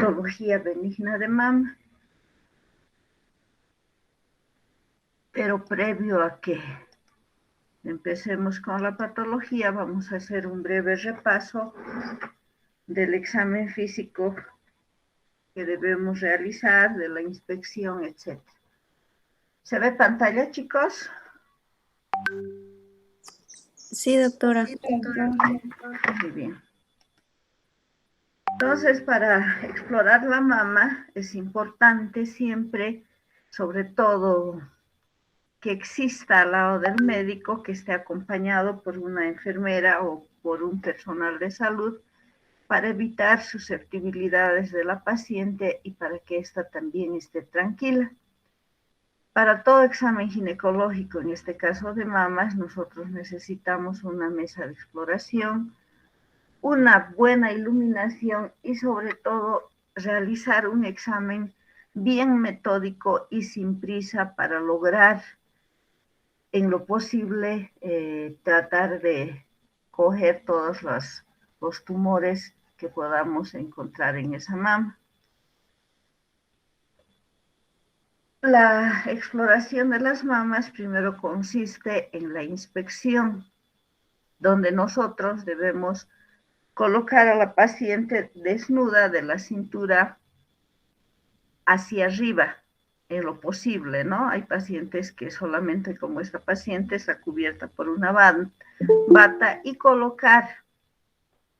patología benigna de mama. Pero previo a que empecemos con la patología, vamos a hacer un breve repaso del examen físico que debemos realizar, de la inspección, etc. ¿Se ve pantalla, chicos? Sí, doctora. Muy bien. Entonces, para explorar la mama es importante siempre, sobre todo, que exista al lado del médico, que esté acompañado por una enfermera o por un personal de salud, para evitar susceptibilidades de la paciente y para que ésta también esté tranquila. Para todo examen ginecológico, en este caso de mamas, nosotros necesitamos una mesa de exploración, una buena iluminación y sobre todo realizar un examen bien metódico y sin prisa para lograr en lo posible tratar de coger todos los tumores que podamos encontrar en esa mama. La exploración de las mamas primero consiste en la inspección, donde nosotros debemos colocar a la paciente desnuda de la cintura hacia arriba, en lo posible, ¿no? Hay pacientes que solamente, como esta paciente, está cubierta por una bata, y colocar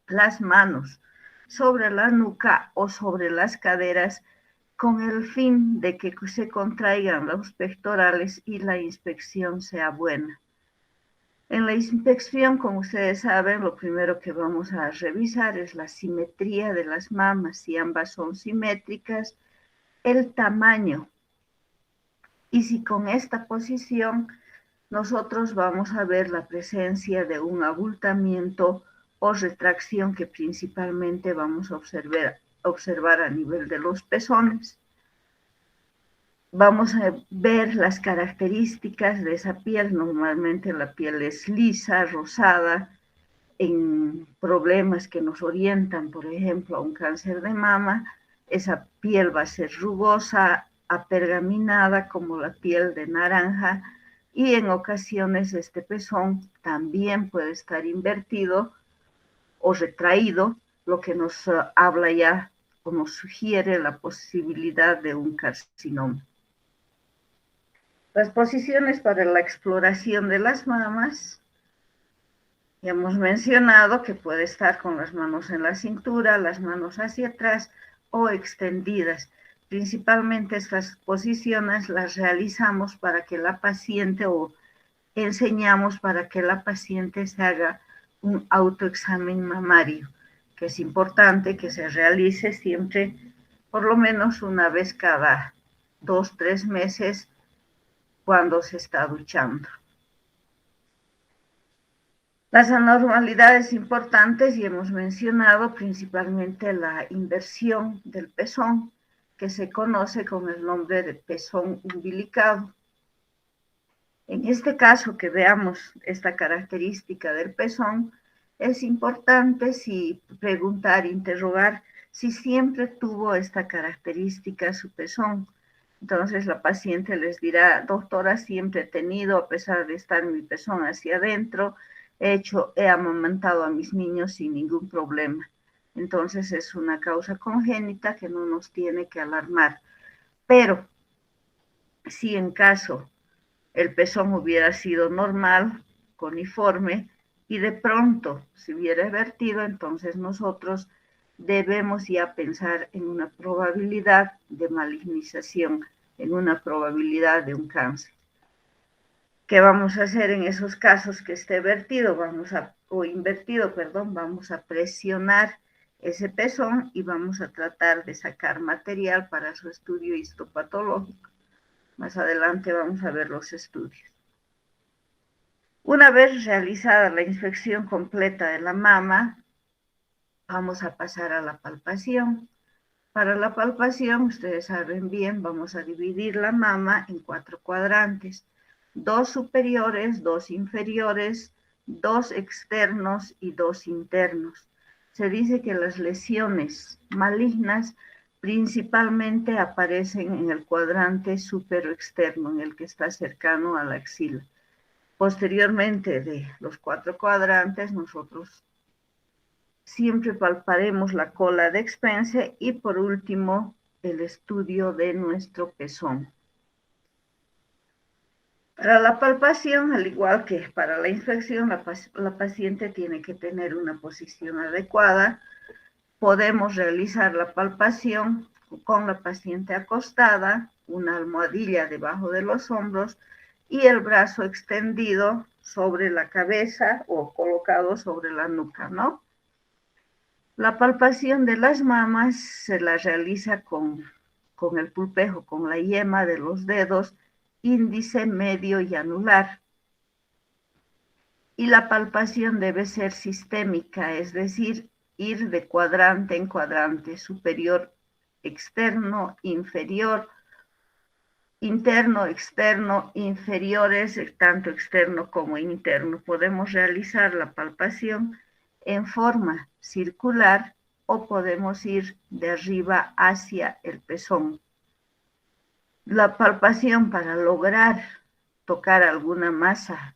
las manos sobre la nuca o sobre las caderas con el fin de que se contraigan los pectorales y la inspección sea buena. En la inspección, como ustedes saben, lo primero que vamos a revisar es la simetría de las mamas, si ambas son simétricas, el tamaño, y si con esta posición nosotros vamos a ver la presencia de un abultamiento o retracción que principalmente vamos a observar a nivel de los pezones. Vamos a ver las características de esa piel. Normalmente la piel es lisa, rosada. En problemas que nos orientan, por ejemplo, a un cáncer de mama, esa piel va a ser rugosa, apergaminada, como la piel de naranja, y en ocasiones este pezón también puede estar invertido o retraído, lo que nos habla ya o nos sugiere la posibilidad de un carcinoma. Las posiciones para la exploración de las mamas, ya hemos mencionado que puede estar con las manos en la cintura, las manos hacia atrás o extendidas. Principalmente estas posiciones las realizamos para que la paciente, o enseñamos para que la paciente se haga un autoexamen mamario, que es importante que se realice siempre por lo menos una vez cada 2-3 meses cuando se está duchando. Las anormalidades importantes, y hemos mencionado principalmente la inversión del pezón, que se conoce con el nombre de pezón umbilicado. En este caso, que veamos esta característica del pezón, es importante preguntar, interrogar si siempre tuvo esta característica su pezón. Entonces la paciente les dirá: doctora, siempre he tenido, a pesar de estar mi pezón hacia adentro, he amamantado a mis niños sin ningún problema. Entonces es una causa congénita que no nos tiene que alarmar. Pero si en caso el pezón hubiera sido normal, coniforme, y de pronto se hubiera vertido, entonces nosotros debemos ya pensar en una probabilidad de malignización, en una probabilidad de un cáncer. ¿Qué vamos a hacer en esos casos que esté vertido? Vamos a presionar ese pezón y vamos a tratar de sacar material para su estudio histopatológico. Más adelante vamos a ver los estudios. Una vez realizada la inspección completa de la mama, vamos a pasar a la palpación. Para la palpación, ustedes saben bien, vamos a dividir la mama en 4 cuadrantes: 2 superiores, 2 inferiores, 2 externos y 2 internos. Se dice que las lesiones malignas principalmente aparecen en el cuadrante superoexterno, en el que está cercano a la axila. Posteriormente de los 4 cuadrantes, nosotros siempre palparemos la cola de expense y por último el estudio de nuestro pezón. Para la palpación, al igual que para la inspección, la paciente tiene que tener una posición adecuada. Podemos realizar la palpación con la paciente acostada, una almohadilla debajo de los hombros y el brazo extendido sobre la cabeza o colocado sobre la nuca, ¿no? La palpación de las mamas se la realiza con el pulpejo, con la yema de los dedos índice, medio y anular. Y la palpación debe ser sistémica, es decir, ir de cuadrante en cuadrante, superior, externo, inferior, interno, externo, inferiores, tanto externo como interno. Podemos realizar la palpación en forma circular o podemos ir de arriba hacia el pezón. La palpación para lograr tocar alguna masa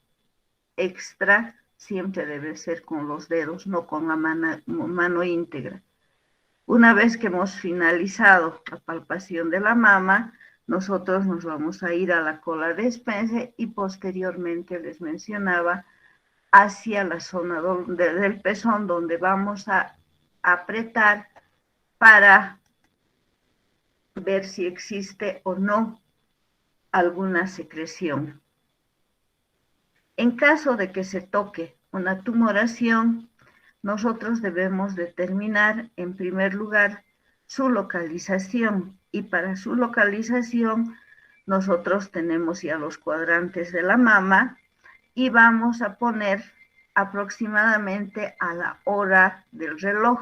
extra siempre debe ser con los dedos, no con la mano íntegra. Una vez que hemos finalizado la palpación de la mama, nosotros nos vamos a ir a la cola de Spencer y posteriormente les mencionaba hacia la zona del pezón donde vamos a apretar para ver si existe o no alguna secreción. En caso de que se toque una tumoración, nosotros debemos determinar en primer lugar su localización y para su localización nosotros tenemos ya los cuadrantes de la mama y vamos a poner aproximadamente a la hora del reloj.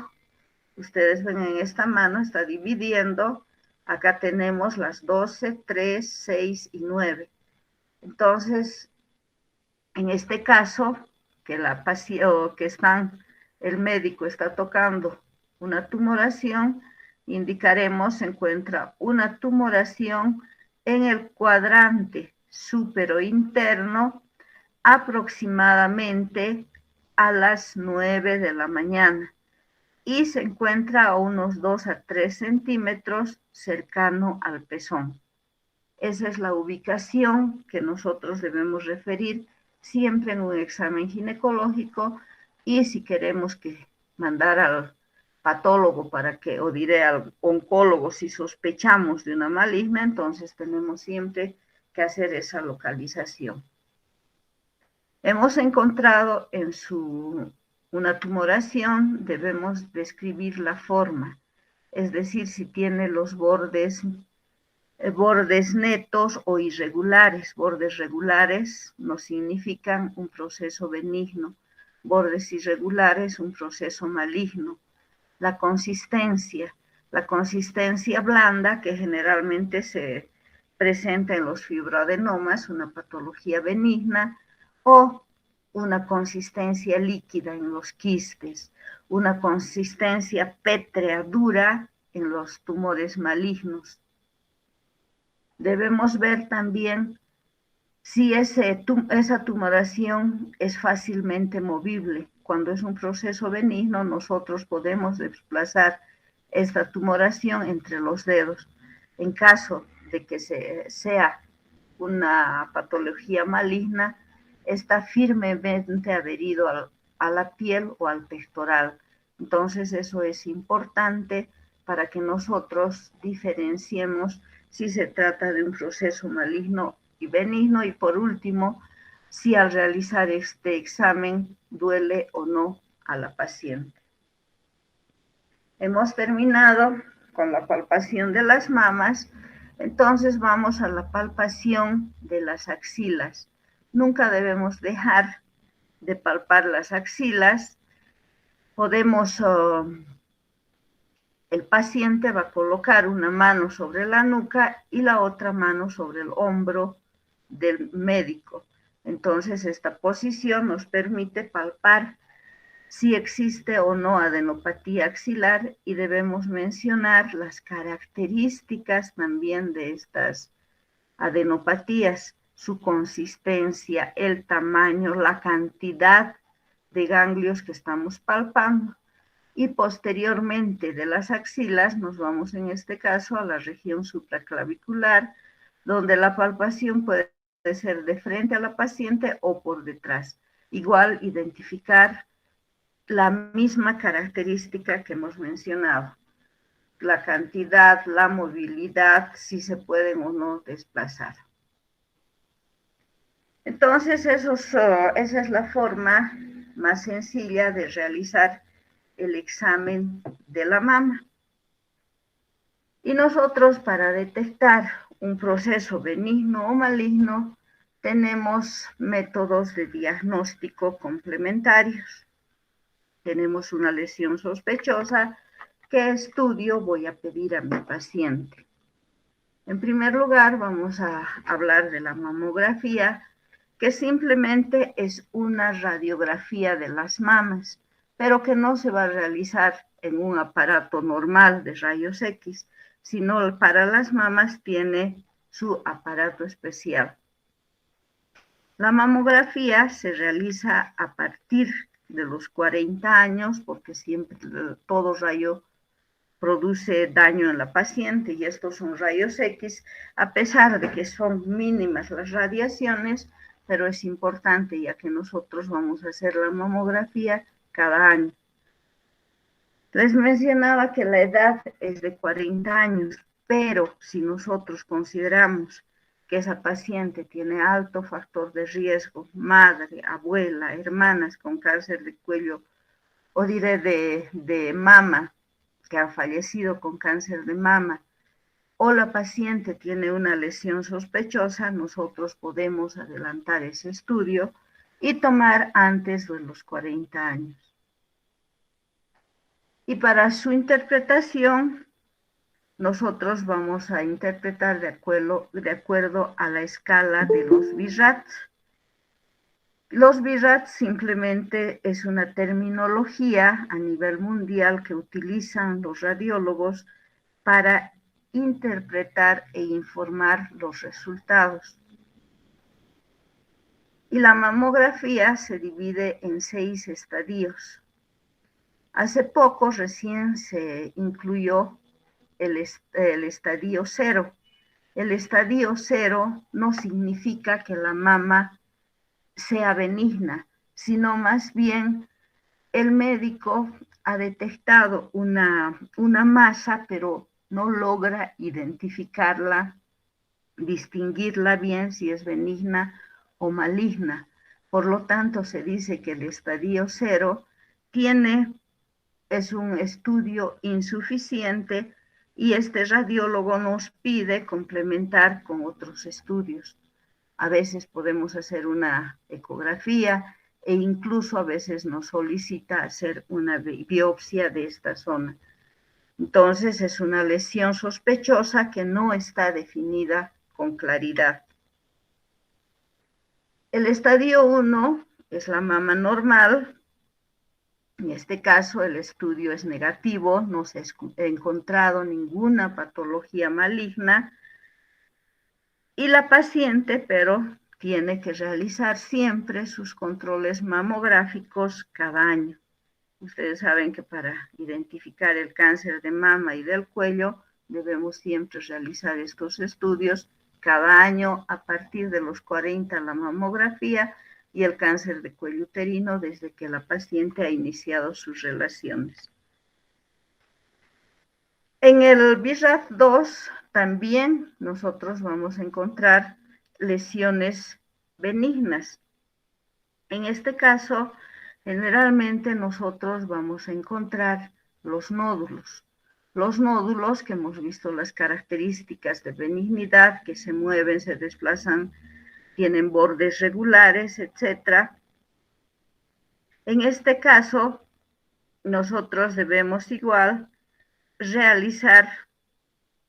Ustedes ven en esta mano, está dividiendo, acá tenemos las 12, 3, 6 y 9. Entonces, en este caso, que el médico está tocando una tumoración, indicaremos se encuentra una tumoración en el cuadrante superointerno aproximadamente a las 9 de la mañana y se encuentra a unos 2 a 3 centímetros cercano al pezón. Esa es la ubicación que nosotros debemos referir siempre en un examen ginecológico y si queremos que mandar al patólogo o diré al oncólogo si sospechamos de una maligna, entonces tenemos siempre que hacer esa localización. Hemos encontrado en una tumoración, debemos describir la forma, es decir, si tiene los bordes netos o irregulares. Bordes regulares no significan un proceso benigno, bordes irregulares un proceso maligno. La consistencia blanda que generalmente se presenta en los fibroadenomas, una patología benigna, o una consistencia líquida en los quistes, una consistencia pétrea dura en los tumores malignos. Debemos ver también si esa tumoración es fácilmente movible. Cuando es un proceso benigno, nosotros podemos desplazar esta tumoración entre los dedos. En caso de que sea una patología maligna, está firmemente adherido a la piel o al pectoral. Entonces, eso es importante para que nosotros diferenciemos si se trata de un proceso maligno y benigno y por último, si al realizar este examen duele o no a la paciente. Hemos terminado con la palpación de las mamas, entonces vamos a la palpación de las axilas. Nunca debemos dejar de palpar las axilas. El paciente va a colocar una mano sobre la nuca y la otra mano sobre el hombro del médico. Entonces, esta posición nos permite palpar si existe o no adenopatía axilar y debemos mencionar las características también de estas adenopatías, su consistencia, el tamaño, la cantidad de ganglios que estamos palpando. Y posteriormente de las axilas nos vamos en este caso a la región supraclavicular, donde la palpación puede ser de frente a la paciente o por detrás. Igual identificar la misma característica que hemos mencionado, la cantidad, la movilidad, si se pueden o no desplazar. Entonces, esa es la forma más sencilla de realizar el examen de la mama. Y nosotros, para detectar un proceso benigno o maligno, tenemos métodos de diagnóstico complementarios. Tenemos una lesión sospechosa. ¿Qué estudio voy a pedir a mi paciente? En primer lugar, vamos a hablar de la mamografía, que simplemente es una radiografía de las mamas, pero que no se va a realizar en un aparato normal de rayos X, sino para las mamas tiene su aparato especial. La mamografía se realiza a partir de los 40 años, porque siempre todo rayo produce daño en la paciente y estos son rayos X, a pesar de que son mínimas las radiaciones, pero es importante ya que nosotros vamos a hacer la mamografía cada año. Les mencionaba que la edad es de 40 años, pero si nosotros consideramos que esa paciente tiene alto factor de riesgo, madre, abuela, hermanas con cáncer de cuello o diré de mama, que ha fallecido con cáncer de mama, o la paciente tiene una lesión sospechosa, nosotros podemos adelantar ese estudio y tomar antes de los 40 años. Y para su interpretación, nosotros vamos a interpretar de acuerdo a la escala de los BIRAT. Los BIRAT simplemente es una terminología a nivel mundial que utilizan los radiólogos para interpretar e informar los resultados. Y la mamografía se divide en 6 estadios. Hace poco recién se incluyó el estadio 0. El estadio 0 no significa que la mama sea benigna, sino más bien el médico ha detectado una masa, pero no logra identificarla, distinguirla bien si es benigna o maligna. Por lo tanto, se dice que el estadio 0 es un estudio insuficiente y este radiólogo nos pide complementar con otros estudios. A veces podemos hacer una ecografía e incluso a veces nos solicita hacer una biopsia de esta zona. Entonces es una lesión sospechosa que no está definida con claridad. El estadio 1 es la mama normal. En este caso el estudio es negativo, no se ha encontrado ninguna patología maligna y la paciente, pero tiene que realizar siempre sus controles mamográficos cada año. Ustedes saben que para identificar el cáncer de mama y del cuello debemos siempre realizar estos estudios cada año a partir de los 40 la mamografía y el cáncer de cuello uterino desde que la paciente ha iniciado sus relaciones. En el BIRAT 2 también nosotros vamos a encontrar lesiones benignas. En este caso, generalmente nosotros vamos a encontrar los nódulos. Los nódulos que hemos visto las características de benignidad, que se mueven, se desplazan, tienen bordes regulares, etc. En este caso, nosotros debemos igual realizar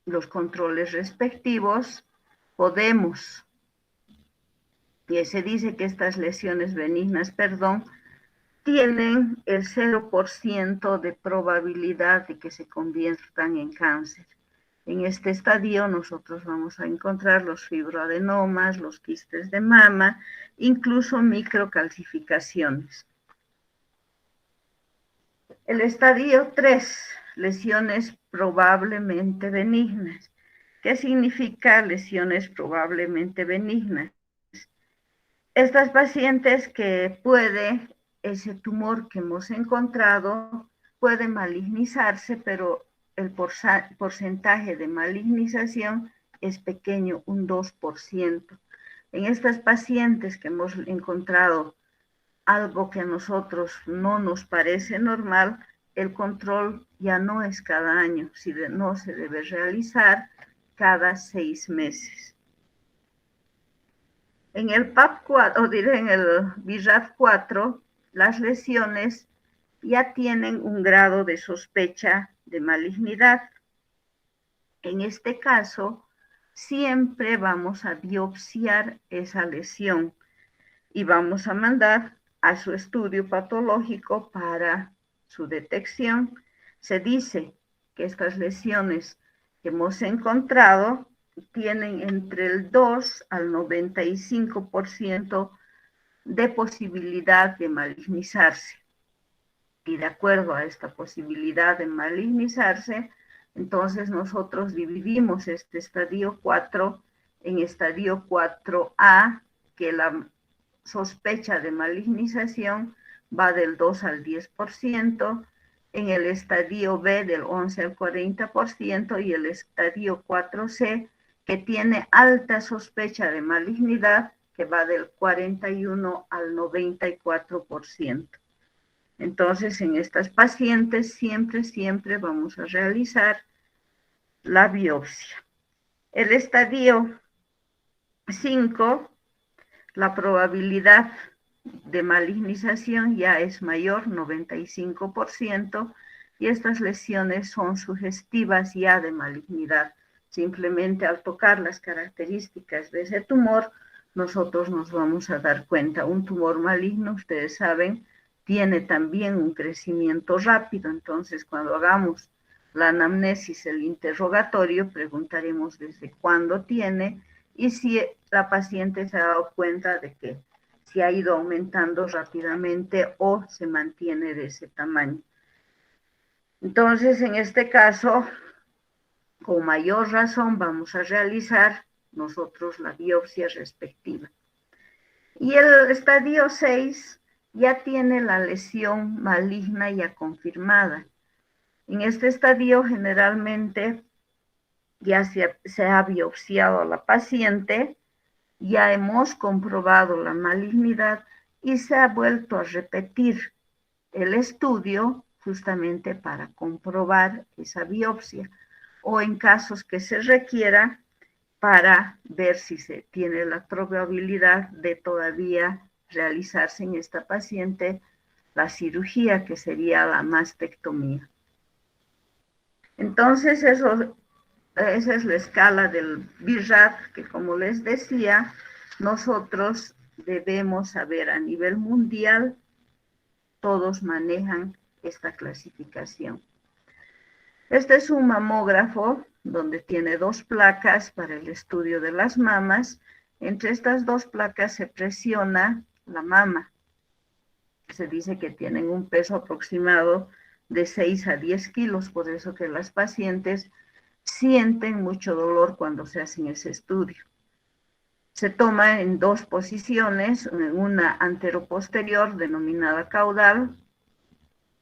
los controles respectivos. Y se dice que estas lesiones benignas, tienen el 0% de probabilidad de que se conviertan en cáncer. En este estadio nosotros vamos a encontrar los fibroadenomas, los quistes de mama, incluso microcalcificaciones. El estadio 3, lesiones probablemente benignas. ¿Qué significa lesiones probablemente benignas? Estas pacientes que ese tumor que hemos encontrado puede malignizarse, pero el porcentaje de malignización es pequeño, un 2%. En estas pacientes que hemos encontrado algo que a nosotros no nos parece normal, el control ya no es cada año, no se debe realizar cada 6 meses. En el PAP4, en el BIRAT4, las lesiones ya tienen un grado de sospecha de malignidad. En este caso, siempre vamos a biopsiar esa lesión y vamos a mandar a su estudio patológico para su detección. Se dice que estas lesiones que hemos encontrado tienen entre el 2 al 95% de posibilidad de malignizarse. Y de acuerdo a esta posibilidad de malignizarse, entonces nosotros dividimos este estadio 4 en estadio 4A, que la sospecha de malignización va del 2 al 10%, en el estadio B del 11 al 40% y el estadio 4C, que tiene alta sospecha de malignidad, que va del 41 al 94%. Entonces, en estas pacientes siempre vamos a realizar la biopsia. El estadio 5, la probabilidad de malignización ya es mayor, 95%, y estas lesiones son sugestivas ya de malignidad. Simplemente al tocar las características de ese tumor, nosotros nos vamos a dar cuenta. Un tumor maligno, ustedes saben, tiene también un crecimiento rápido, entonces cuando hagamos la anamnesis, el interrogatorio, preguntaremos desde cuándo tiene y si la paciente se ha dado cuenta de que si ha ido aumentando rápidamente o se mantiene de ese tamaño. Entonces, en este caso, con mayor razón vamos a realizar nosotros la biopsia respectiva. Y el estadio 6 ya tiene la lesión maligna ya confirmada. En este estadio generalmente ya se ha biopsiado a la paciente, ya hemos comprobado la malignidad y se ha vuelto a repetir el estudio justamente para comprobar esa biopsia o en casos que se requiera para ver si se tiene la probabilidad de todavía realizarse en esta paciente la cirugía, que sería la mastectomía. Entonces, esa es la escala del BIRAT, que como les decía, nosotros debemos saber a nivel mundial, todos manejan esta clasificación. Este es un mamógrafo donde tiene 2 placas para el estudio de las mamas. Entre estas 2 placas se presiona la mama. Se dice que tienen un peso aproximado de 6 a 10 kilos, por eso que las pacientes sienten mucho dolor cuando se hacen ese estudio. Se toma en 2 posiciones, en una anteroposterior denominada caudal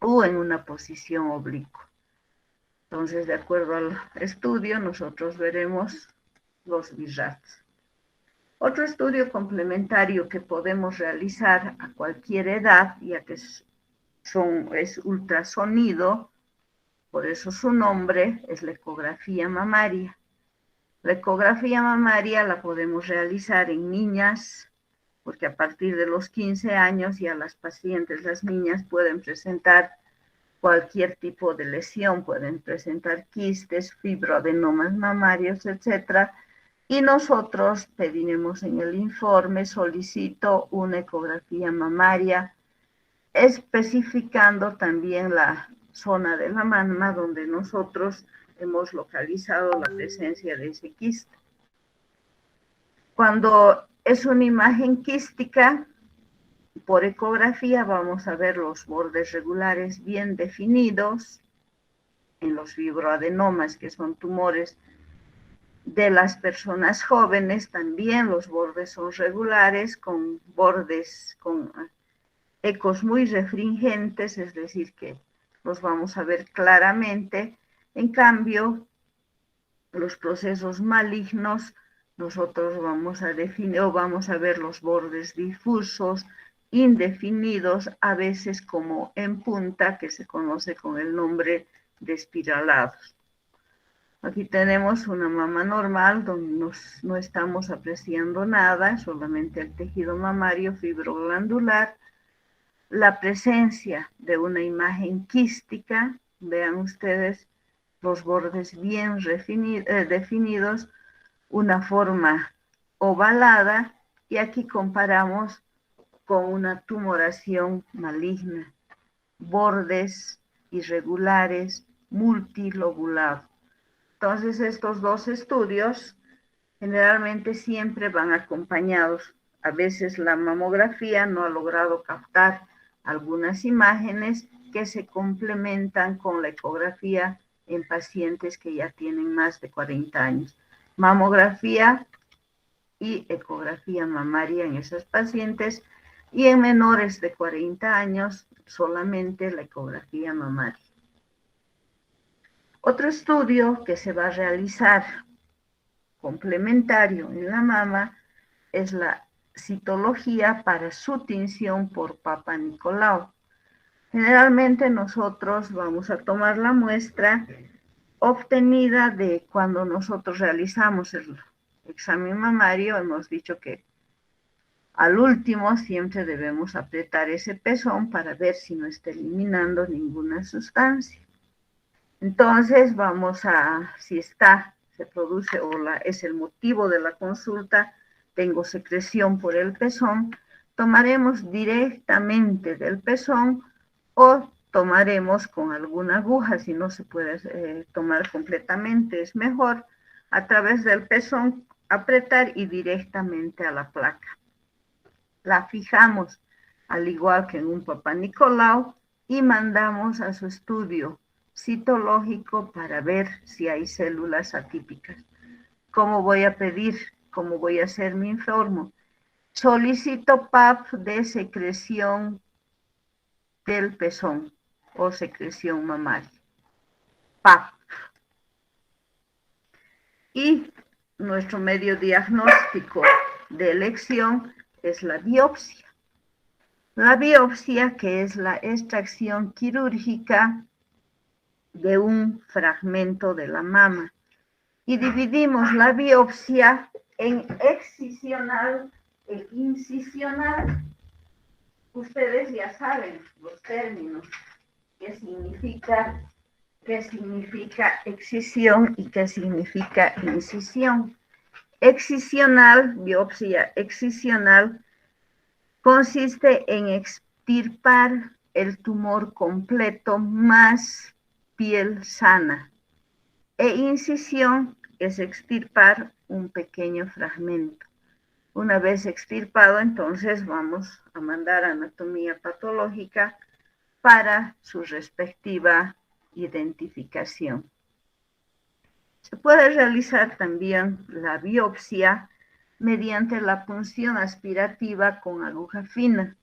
o en una posición oblicua. Entonces, de acuerdo al estudio, nosotros veremos los BIRATs. Otro estudio complementario que podemos realizar a cualquier edad, ya que es ultrasonido, por eso su nombre es la ecografía mamaria. La ecografía mamaria la podemos realizar en niñas, porque a partir de los 15 años ya las pacientes, las niñas, pueden presentar cualquier tipo de lesión, pueden presentar quistes, fibroadenomas mamarios, etc. Y nosotros pediremos en el informe, solicito una ecografía mamaria especificando también la zona de la mama donde nosotros hemos localizado la presencia de ese quiste. Cuando es una imagen quística, por ecografía vamos a ver los bordes regulares bien definidos en los fibroadenomas, que son tumores de las personas jóvenes. También los bordes son regulares, con bordes con ecos muy refringentes, es decir, que los vamos a ver claramente. En cambio, los procesos malignos, nosotros vamos a definir o vamos a ver los bordes difusos, indefinidos, a veces como en punta, que se conoce con el nombre de espiralados. Aquí tenemos una mama normal donde no estamos apreciando nada, solamente el tejido mamario fibroglandular. La presencia de una imagen quística, vean ustedes los bordes bien definidos, una forma ovalada, y aquí comparamos con una tumoración maligna, bordes irregulares, multilobulados. Entonces, estos dos estudios generalmente siempre van acompañados. A veces la mamografía no ha logrado captar algunas imágenes que se complementan con la ecografía en pacientes que ya tienen más de 40 años. Mamografía y ecografía mamaria en esos pacientes, y en menores de 40 años solamente la ecografía mamaria. Otro estudio que se va a realizar complementario en la mama es la citología para su tinción por Papa Nicolau. Generalmente nosotros vamos a tomar la muestra obtenida de cuando nosotros realizamos el examen mamario. Hemos dicho que al último siempre debemos apretar ese pezón para ver si no está eliminando ninguna sustancia. Entonces vamos a, si está, se produce o es el motivo de la consulta, tengo secreción por el pezón, tomaremos directamente del pezón o tomaremos con alguna aguja. Si no se puede tomar completamente, es mejor a través del pezón apretar y directamente a la placa. La fijamos al igual que en un Papa Nicolau y mandamos a su estudio citológico para ver si hay células atípicas. ¿Cómo voy a pedir? ¿Cómo voy a hacer mi informe? Solicito PAP de secreción del pezón o secreción mamaria. PAP. Y nuestro medio diagnóstico de elección es la biopsia. La biopsia, que es la extracción quirúrgica de un fragmento de la mama. Y dividimos la biopsia en excisional e incisional. Ustedes ya saben los términos, qué significa excisión y qué significa incisión. Excisional, biopsia excisional, consiste en extirpar el tumor completo más piel sana. E incisión es extirpar un pequeño fragmento. Una vez extirpado, entonces vamos a mandar a anatomía patológica para su respectiva identificación. Se puede realizar también la biopsia mediante la punción aspirativa con aguja fina.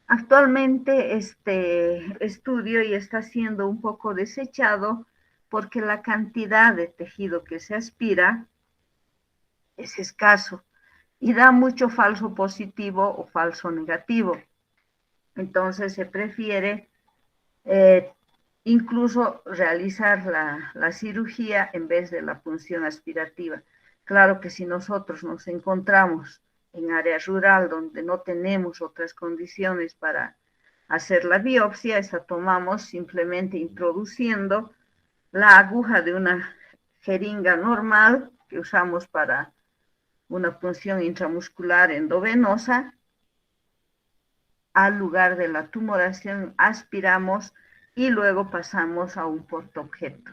Actualmente este estudio ya está siendo un poco desechado porque la cantidad de tejido que se aspira es escaso y da mucho falso positivo o falso negativo. Entonces se prefiere incluso realizar la cirugía en vez de la punción aspirativa. Claro que si nosotros nos encontramos en área rural donde no tenemos otras condiciones para hacer la biopsia, esa tomamos simplemente introduciendo la aguja de una jeringa normal que usamos para una punción intramuscular endovenosa al lugar de la tumoración, aspiramos y luego pasamos a un portaobjeto.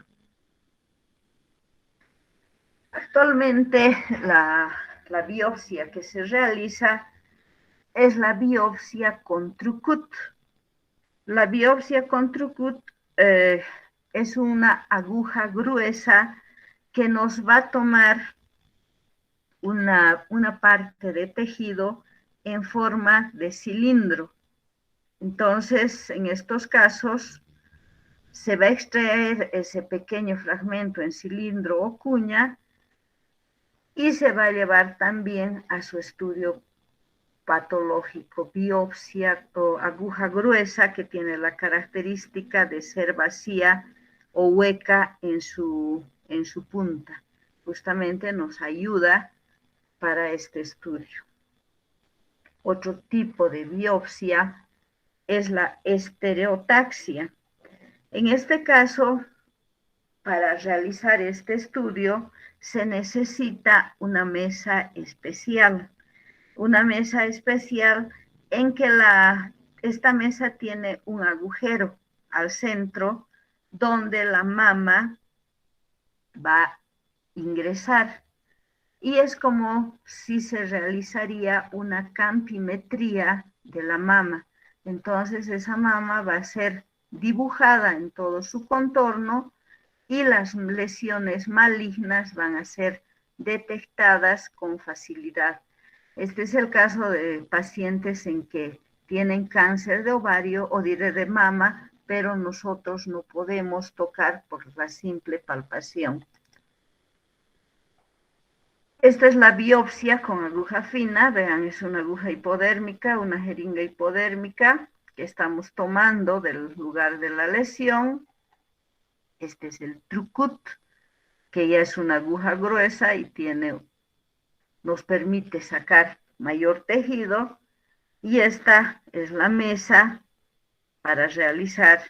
Actualmente la biopsia que se realiza es la biopsia con Trucut. La biopsia con Trucut es una aguja gruesa que nos va a tomar una parte de tejido en forma de cilindro. Entonces, en estos casos, se va a extraer ese pequeño fragmento en cilindro o cuña y se va a llevar también a su estudio patológico, biopsia o aguja gruesa que tiene la característica de ser vacía o hueca en su punta. Justamente nos ayuda para este estudio. Otro tipo de biopsia es la estereotaxia. En este caso, para realizar este estudio, se necesita una mesa especial. Una mesa especial en que esta mesa tiene un agujero al centro donde la mama va a ingresar. Y es como si se realizaría una campimetría de la mama. Entonces esa mama va a ser dibujada en todo su contorno y las lesiones malignas van a ser detectadas con facilidad. Este es el caso de pacientes en que tienen cáncer de ovario o de mama, pero nosotros no podemos tocar por la simple palpación. Esta es la biopsia con aguja fina, vean, es una aguja hipodérmica, una jeringa hipodérmica que estamos tomando del lugar de la lesión. Este es el Trucut, que ya es una aguja gruesa y nos permite sacar mayor tejido. Y esta es la mesa para realizar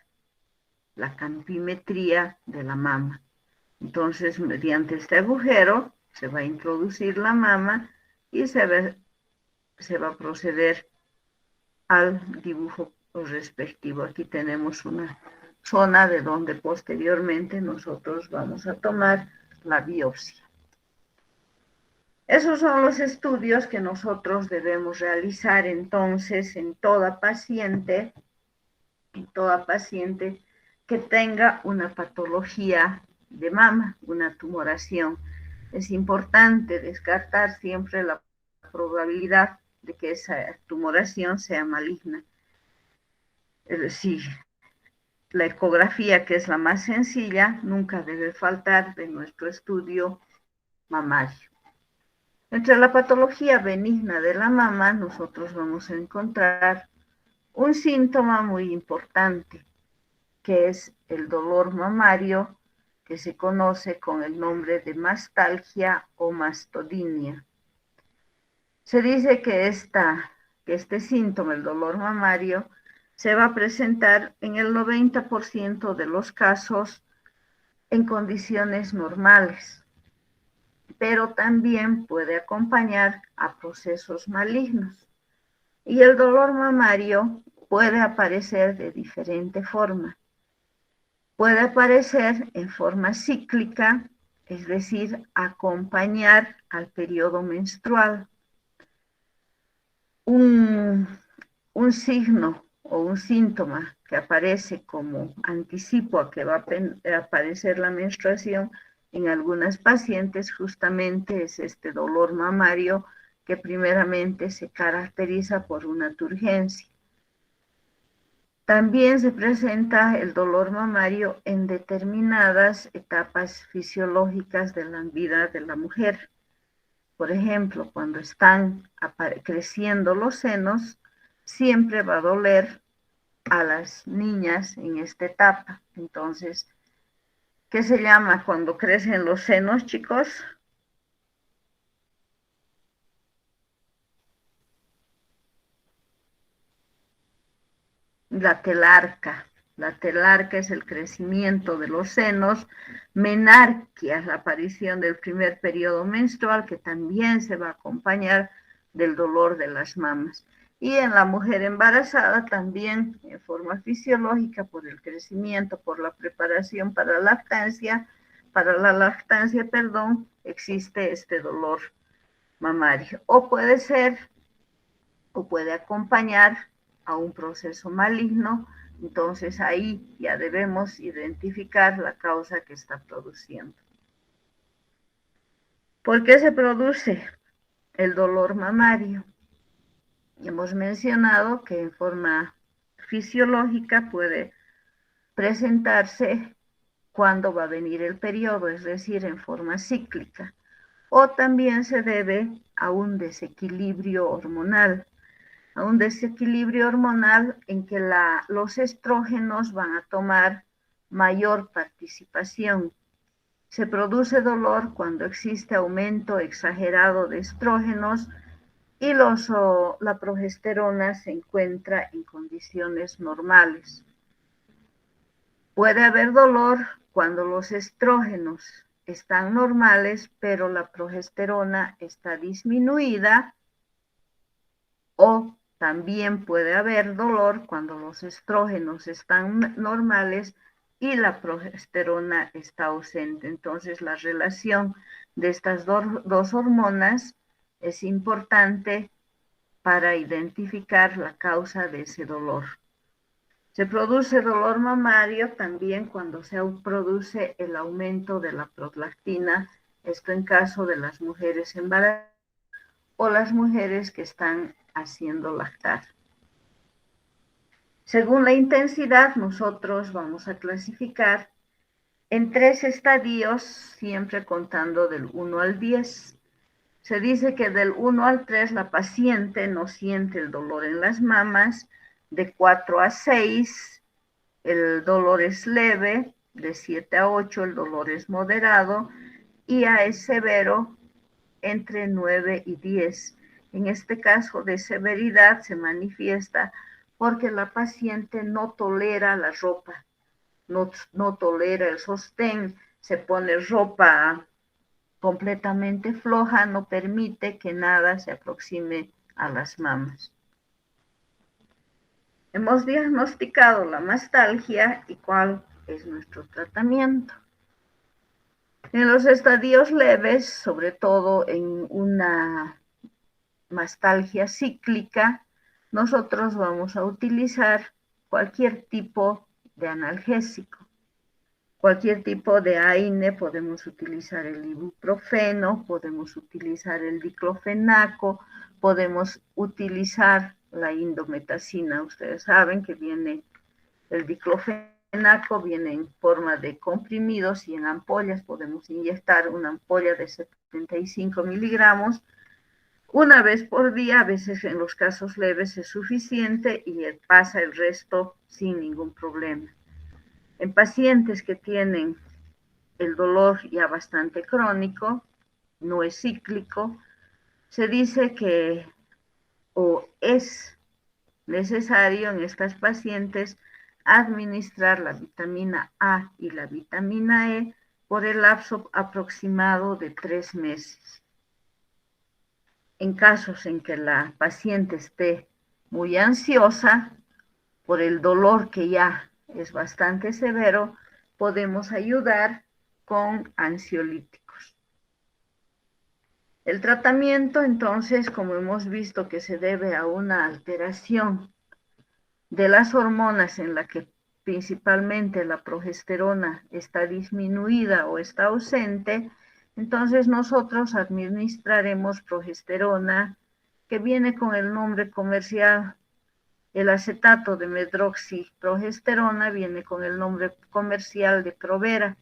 la campimetría de la mama. Entonces, mediante este agujero, se va a introducir la mama y se va a proceder al dibujo respectivo. Aquí tenemos una zona de donde posteriormente nosotros vamos a tomar la biopsia. Esos son los estudios que nosotros debemos realizar entonces en toda paciente que tenga una patología de mama, una tumoración. Es importante descartar siempre la probabilidad de que esa tumoración sea maligna. Es decir, la ecografía, que es la más sencilla, nunca debe faltar de nuestro estudio mamario. Entre la patología benigna de la mama, nosotros vamos a encontrar un síntoma muy importante, que es el dolor mamario, que se conoce con el nombre de mastalgia o mastodinia. Se dice que este síntoma, el dolor mamario, se va a presentar en el 90% de los casos en condiciones normales, pero también puede acompañar a procesos malignos. Y el dolor mamario puede aparecer de diferente forma. Puede aparecer en forma cíclica, es decir, acompañar al periodo menstrual. Un signo o un síntoma que aparece como anticipo a que va a aparecer la menstruación en algunas pacientes justamente es este dolor mamario que primeramente se caracteriza por una turgencia. También se presenta el dolor mamario en determinadas etapas fisiológicas de la vida de la mujer. Por ejemplo, cuando están creciendo los senos, siempre va a doler a las niñas en esta etapa. Entonces, ¿qué se llama cuando crecen los senos, chicos? La telarca. La telarca es el crecimiento de los senos. Menarquia es la aparición del primer periodo menstrual, que también se va a acompañar del dolor de las mamas. Y en la mujer embarazada también en forma fisiológica por el crecimiento, por la preparación para la lactancia, perdón, existe este dolor mamario. O puede ser, o puede acompañar a un proceso maligno. Entonces ahí ya debemos identificar la causa que está produciendo. ¿Por qué se produce el dolor mamario? Hemos mencionado que en forma fisiológica puede presentarse cuando va a venir el periodo, es decir, en forma cíclica, o también se debe a un desequilibrio hormonal, en que los estrógenos van a tomar mayor participación. Se produce dolor cuando existe aumento exagerado de estrógenos y la progesterona se encuentra en condiciones normales. Puede haber dolor cuando los estrógenos están normales, pero la progesterona está disminuida, o también puede haber dolor cuando los estrógenos están normales y la progesterona está ausente. Entonces, la relación de estas dos hormonas es importante para identificar la causa de ese dolor. Se produce dolor mamario también cuando se produce el aumento de la prolactina, esto en caso de las mujeres embarazadas o las mujeres que están haciendo lactar. Según la intensidad, nosotros vamos a clasificar en 3 estadios, siempre contando del 1 al 10. Se dice que del 1 al 3 la paciente no siente el dolor en las mamas, de 4 a 6 el dolor es leve, de 7 a 8 el dolor es moderado y es severo entre 9 y 10. En este caso de severidad se manifiesta porque la paciente no tolera la ropa, no tolera el sostén, se pone ropa completamente floja, no permite que nada se aproxime a las mamas. Hemos diagnosticado la mastalgia y cuál es nuestro tratamiento. En los estadios leves, sobre todo en una mastalgia cíclica, nosotros vamos a utilizar cualquier tipo de analgésico. Cualquier tipo de AINE, podemos utilizar el ibuprofeno, podemos utilizar el diclofenaco, podemos utilizar la indometacina. Ustedes saben que el diclofenaco viene en forma de comprimidos y en ampollas. Podemos inyectar una ampolla de 75 miligramos una vez por día. A veces en los casos leves es suficiente y pasa el resto sin ningún problema. En pacientes que tienen el dolor ya bastante crónico, no es cíclico, se dice que es necesario en estas pacientes administrar la vitamina A y la vitamina E por el lapso aproximado de 3 meses. En casos en que la paciente esté muy ansiosa por el dolor que ya es bastante severo, podemos ayudar con ansiolíticos. El tratamiento, entonces, como hemos visto que se debe a una alteración de las hormonas en la que principalmente la progesterona está disminuida o está ausente, entonces nosotros administraremos progesterona, que viene con el nombre comercial. El acetato de medroxiprogesterona viene con el nombre comercial de Provera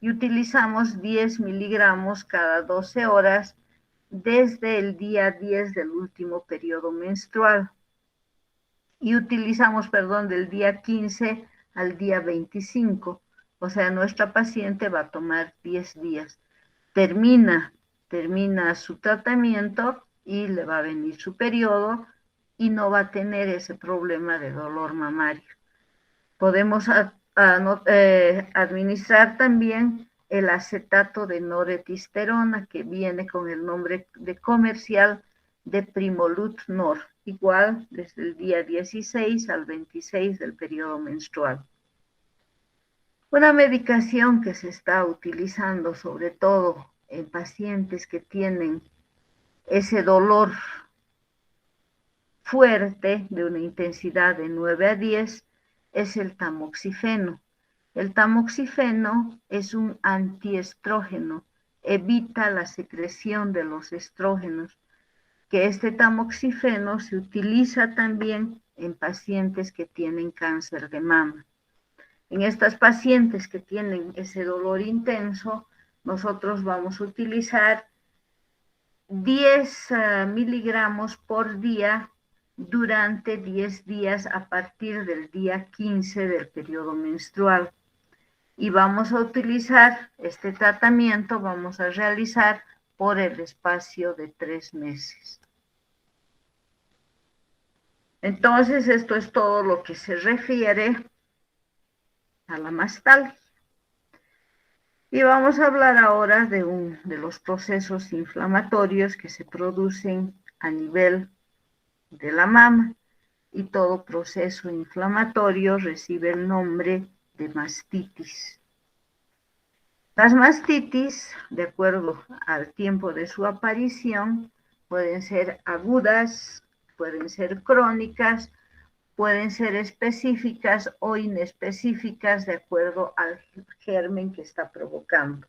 y utilizamos 10 miligramos cada 12 horas desde el día 10 del último periodo menstrual. Y utilizamos, del día 15 al día 25. O sea, nuestra paciente va a tomar 10 días. Termina su tratamiento y le va a venir su periodo y no va a tener ese problema de dolor mamario. Podemos administrar también el acetato de noretisterona, que viene con el nombre de comercial de Primolut Nor. igual desde el día 16 al 26 del periodo menstrual. Una medicación que se está utilizando sobre todo en pacientes que tienen ese dolor fuerte de una intensidad de 9 a 10 es el tamoxifeno. El tamoxifeno es un antiestrógeno, evita la secreción de los estrógenos, que este tamoxifeno se utiliza también en pacientes que tienen cáncer de mama. En estas pacientes que tienen ese dolor intenso, nosotros vamos a utilizar 10 miligramos por día durante 10 días a partir del día 15 del periodo menstrual. Y vamos a utilizar este tratamiento, vamos a realizar por el espacio de 3 meses. Entonces, esto es todo lo que se refiere a la mastalgia. Y vamos a hablar ahora de los procesos inflamatorios que se producen a nivel de la mama. Y todo proceso inflamatorio recibe el nombre de mastitis. Las mastitis, de acuerdo al tiempo de su aparición, pueden ser agudas, pueden ser crónicas, pueden ser específicas o inespecíficas de acuerdo al germen que está provocando.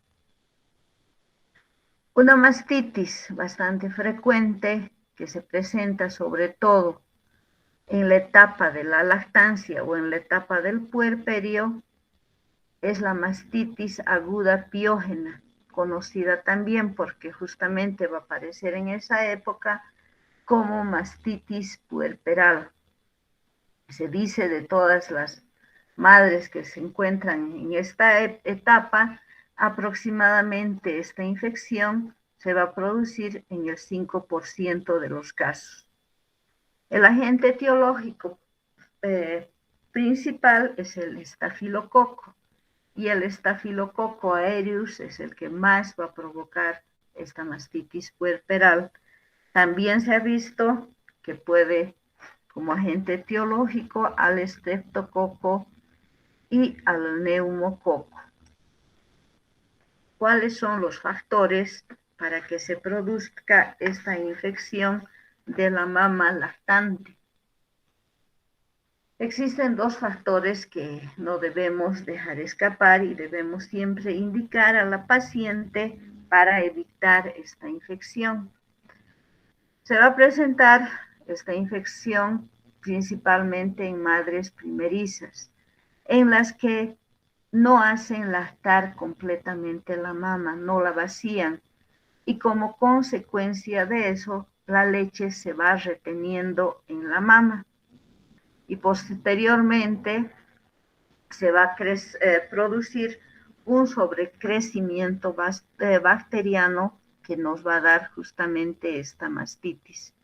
Una mastitis bastante frecuente que se presenta sobre todo en la etapa de la lactancia o en la etapa del puerperio es la mastitis aguda piógena, conocida también porque justamente va a aparecer en esa época como mastitis puerperal. Se dice de todas las madres que se encuentran en esta etapa, aproximadamente esta infección se va a producir en el 5% de los casos. El agente etiológico principal es el estafilococo y el estafilococo aureus es el que más va a provocar esta mastitis puerperal. También se ha visto que puede como agente etiológico al estreptococo y al neumococo. ¿Cuáles son los factores para que se produzca esta infección de la mama lactante? Existen dos factores que no debemos dejar escapar y debemos siempre indicar a la paciente para evitar esta infección. Se va a presentar esta infección principalmente en madres primerizas, en las que no hacen lactar completamente la mama, no la vacían, y como consecuencia de eso, la leche se va reteniendo en la mama. Y posteriormente se va a producir un sobrecrecimiento bacteriano que nos va a dar justamente esta mastitis.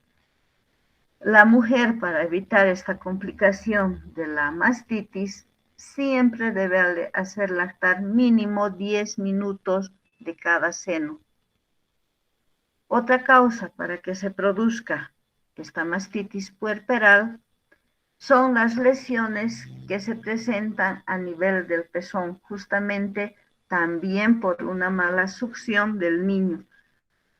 La mujer, para evitar esta complicación de la mastitis, siempre debe hacer lactar mínimo 10 minutos de cada seno. Otra causa para que se produzca esta mastitis puerperal son las lesiones que se presentan a nivel del pezón, justamente también por una mala succión del niño.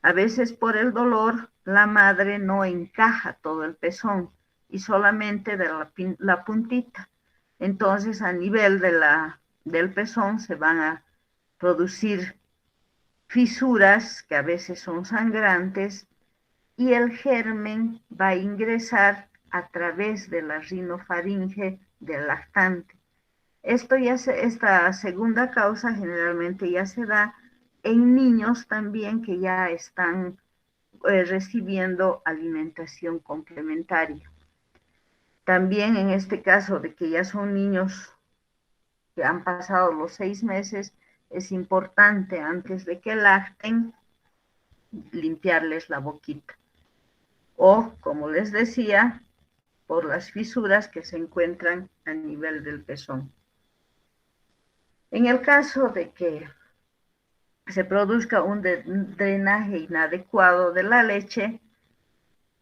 A veces por el dolor, la madre no encaja todo el pezón y solamente de la puntita. Entonces, a nivel del pezón se van a producir fisuras que a veces son sangrantes y el germen va a ingresar a través de la rinofaringe del lactante. Esta segunda causa generalmente ya se da en niños también que ya están recibiendo alimentación complementaria. También en este caso de que ya son niños que han pasado los 6 meses, es importante antes de que lacten limpiarles la boquita. O, como les decía, por las fisuras que se encuentran a nivel del pezón. En el caso de que se produzca un drenaje inadecuado de la leche,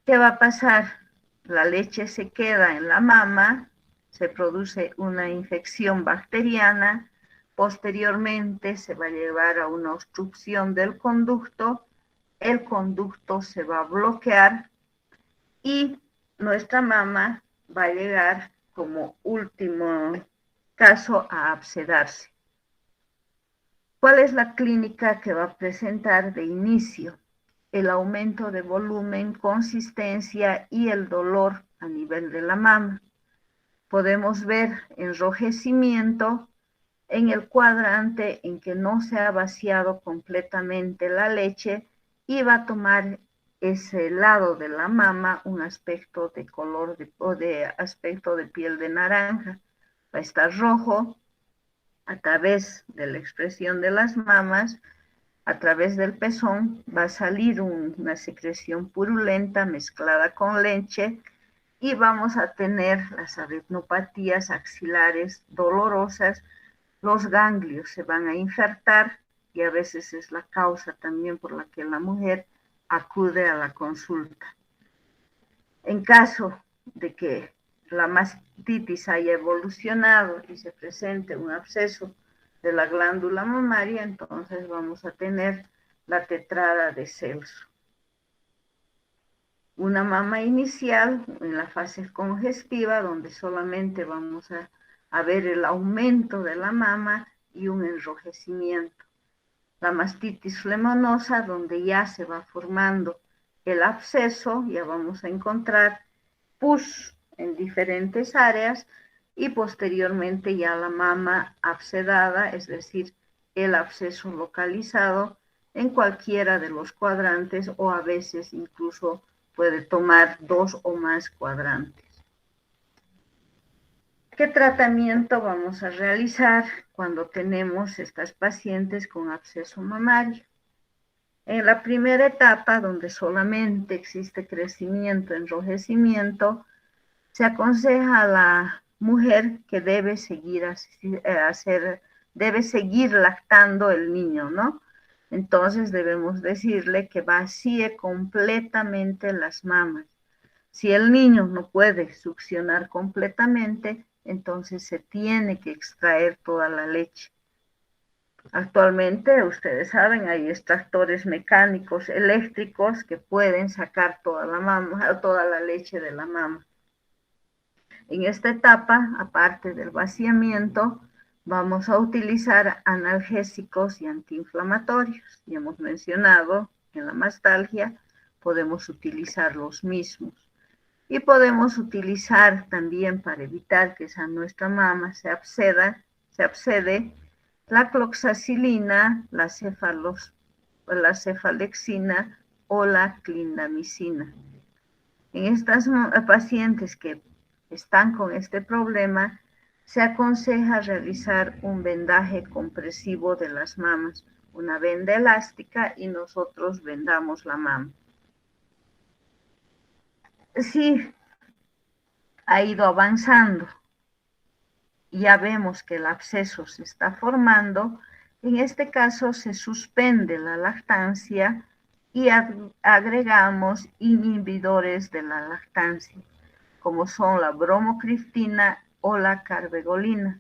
¿qué va a pasar? la leche se queda en la mama, se produce una infección bacteriana, posteriormente se va a llevar a una obstrucción del conducto, el conducto se va a bloquear y nuestra mama va a llegar como último caso a abscedarse. ¿Cuál es la clínica que va a presentar de inicio? El aumento de volumen, consistencia y el dolor a nivel de la mama. Podemos ver enrojecimiento en el cuadrante en que no se ha vaciado completamente la leche y va a tomar ese lado de la mama un aspecto de color o de aspecto de piel de naranja. Va a estar rojo a través de la expresión de las mamas. A través del pezón va a salir una secreción purulenta mezclada con leche y vamos a tener las adenopatías axilares dolorosas. Los ganglios se van a infartar y a veces es la causa también por la que la mujer acude a la consulta. En caso de que la mastitis haya evolucionado y se presente un absceso de la glándula mamaria, entonces vamos a tener la tetrada de Celso. Una mama inicial en la fase congestiva, donde solamente vamos a ver el aumento de la mama y un enrojecimiento. La mastitis flemonosa, donde ya se va formando el absceso, ya vamos a encontrar pus en diferentes áreas y posteriormente ya la mama abscedada, es decir, el absceso localizado en cualquiera de los cuadrantes o a veces incluso puede tomar 2 o más cuadrantes. ¿Qué tratamiento vamos a realizar cuando tenemos estas pacientes con absceso mamario? En la primera etapa, donde solamente existe crecimiento, enrojecimiento, se aconseja a la mujer que debe seguir lactando el niño, ¿no? Entonces debemos decirle que vacíe completamente las mamas. Si el niño no puede succionar completamente, entonces se tiene que extraer toda la leche. Actualmente, ustedes saben, hay extractores mecánicos eléctricos que pueden sacar toda la leche de la mama. En esta etapa, aparte del vaciamiento, vamos a utilizar analgésicos y antiinflamatorios. Y hemos mencionado en la mastalgia, podemos utilizar los mismos. Y podemos utilizar también para evitar que nuestra mama se abscede, la cloxacilina, la cefalexina o la clindamicina. En estas pacientes que están con este problema, se aconseja realizar un vendaje compresivo de las mamas, una venda elástica y nosotros vendamos la mama. Si ha ido avanzando, ya vemos que el absceso se está formando, en este caso se suspende la lactancia y agregamos inhibidores de la lactancia, como son la bromocriptina o la carbegolina.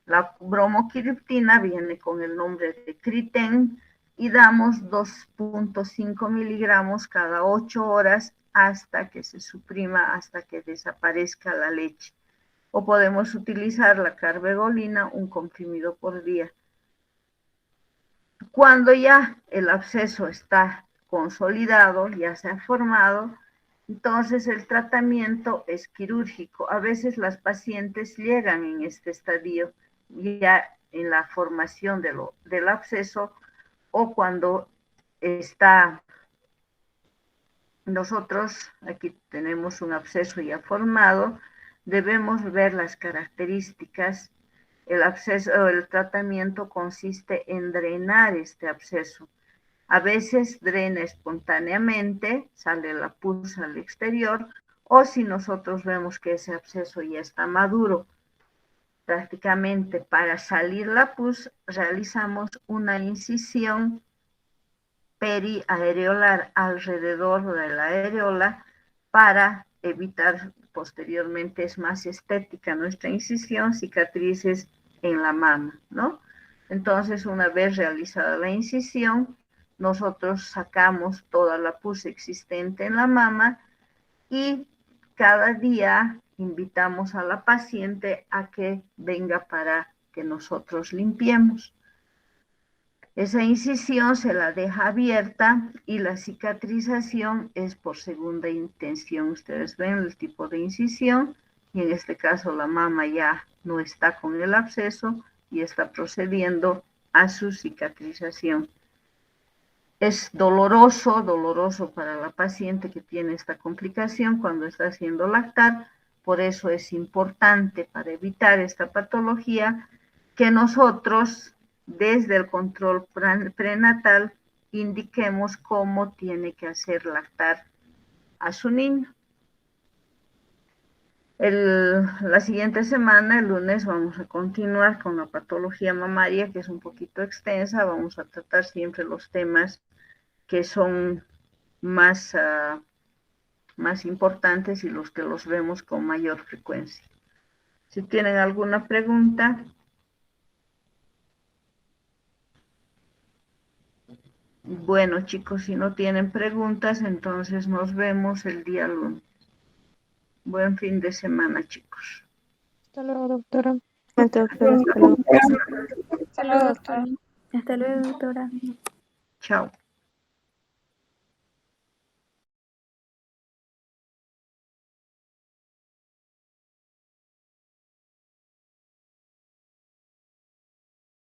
La bromocriptina viene con el nombre de Criten y damos 2.5 miligramos cada 8 horas hasta que se suprima, hasta que desaparezca la leche. O podemos utilizar la carbegolina, un comprimido por día. Cuando ya el absceso está consolidado, ya se ha formado, entonces el tratamiento es quirúrgico. A veces las pacientes llegan en este estadio ya en la formación del absceso o cuando está, nosotros aquí tenemos un absceso ya formado, debemos ver las características. El tratamiento consiste en drenar este absceso. A veces drena espontáneamente, sale la pus al exterior, o si nosotros vemos que ese absceso ya está maduro, prácticamente para salir la pus, realizamos una incisión periareolar alrededor de la areola para evitar posteriormente, es más estética nuestra incisión, cicatrices en la mama, ¿no? Entonces, una vez realizada la incisión, nosotros sacamos toda la pus existente en la mama y cada día invitamos a la paciente a que venga para que nosotros limpiemos. Esa incisión se la deja abierta y la cicatrización es por segunda intención. Ustedes ven el tipo de incisión y en este caso la mama ya no está con el absceso y está procediendo a su cicatrización. Es doloroso para la paciente que tiene esta complicación cuando está haciendo lactar. Por eso es importante, para evitar esta patología, que nosotros desde el control prenatal indiquemos cómo tiene que hacer lactar a su niño. La siguiente semana, el lunes, vamos a continuar con la patología mamaria, que es un poquito extensa. Vamos a tratar siempre los temas que son más importantes y los que los vemos con mayor frecuencia. Si tienen alguna pregunta. Bueno, chicos, si no tienen preguntas, entonces nos vemos el día lunes. Buen fin de semana, chicos. Hasta luego, doctora. Hasta luego, doctora. Hasta luego, doctora. Hasta luego, doctora. Chao.